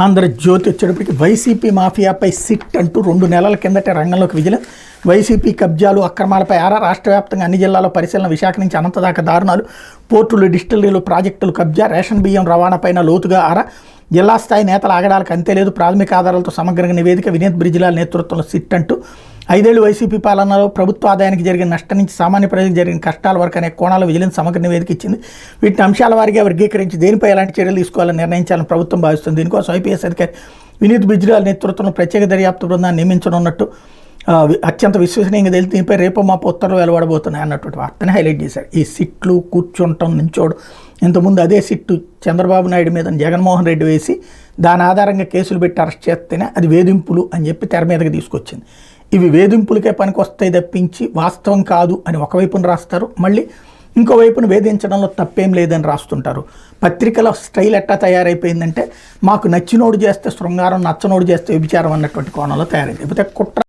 ఆంధ్రజ్యోతి వచ్చేటప్పటికి YCP మాఫియాపై SIT అంటూ 2 నెలల కిందటే రంగంలోకి విజిలెన్స్. వైసీపీ కబ్జాలు అక్రమాలపై ఆరా. రాష్ట్ర వ్యాప్తంగా అన్ని జిల్లాల్లో పరిశీలన. విశాఖ నుంచి అనంత దాకా దారుణాలు. పోర్టులు, డిస్టిలరీలు, ప్రాజెక్టులు కబ్జా. రేషన్ బియ్యం రవాణాపైన లోతుగా ఆరా. జిల్లా స్థాయి నేతల ఆగడాలకు అంతే లేదు. ప్రాథమిక ఆధారాలతో సమగ్రంగా నివేదిక. వినీత్ బ్రిజిలాల్ నేతృత్వంలో సిట్ అంటూ 5 ఏళ్లు వైసీపీ పాలనలో ప్రభుత్వ ఆదాయానికి జరిగిన నష్టం నుంచి సామాన్య ప్రజలకు జరిగిన కష్టాల వరకు అనే కోణాలు విజిలెన్స్ సమగ్ర నివేదిక ఇచ్చింది. వీటిని అంశాల వారీగా వర్గీకరించి దేనిపై ఎలాంటి చర్యలు తీసుకోవాలని నిర్ణయించాలని ప్రభుత్వం భావిస్తుంది. దీనికోసం ఐపీఎస్ అధికారి వినీత్ బ్రిజిలాల్ నేతృత్వంలో ప్రత్యేక దర్యాప్తు బృందాన్ని నియమించనున్నట్టు అత్యంత విశ్వసనీయంగా తెలిసి దీనిపై రేపు మాపు ఉత్తర్వులు వెలువడబోతున్నాయి అన్నటువంటి వార్తని హైలైట్ చేశారు. ఈ సిట్లు కూర్చుంటాం నించోడు. ఇంతకుముందు అదే సిట్టు చంద్రబాబు నాయుడు మీద జగన్మోహన్ రెడ్డి వేసి దాని ఆధారంగా కేసులు పెట్టి అరెస్ట్ చేస్తేనే అది వేధింపులు అని చెప్పి తెర మీదకి తీసుకొచ్చింది. ఇవి వేధింపులకే పనికొస్తాయి తప్పించి వాస్తవం కాదు అని ఒకవైపున రాస్తారు, మళ్ళీ ఇంకోవైపున వేధించడంలో తప్పేం లేదని రాస్తుంటారు. పత్రికల స్టైల్ ఎట్టా తయారైపోయిందంటే మాకు నచ్చినోడు చేస్తే శృంగారం, నచ్చనోడు చేస్తే వ్యభిచారం అన్నటువంటి కోణంలో తయారైంది. లేకపోతే కుట్ర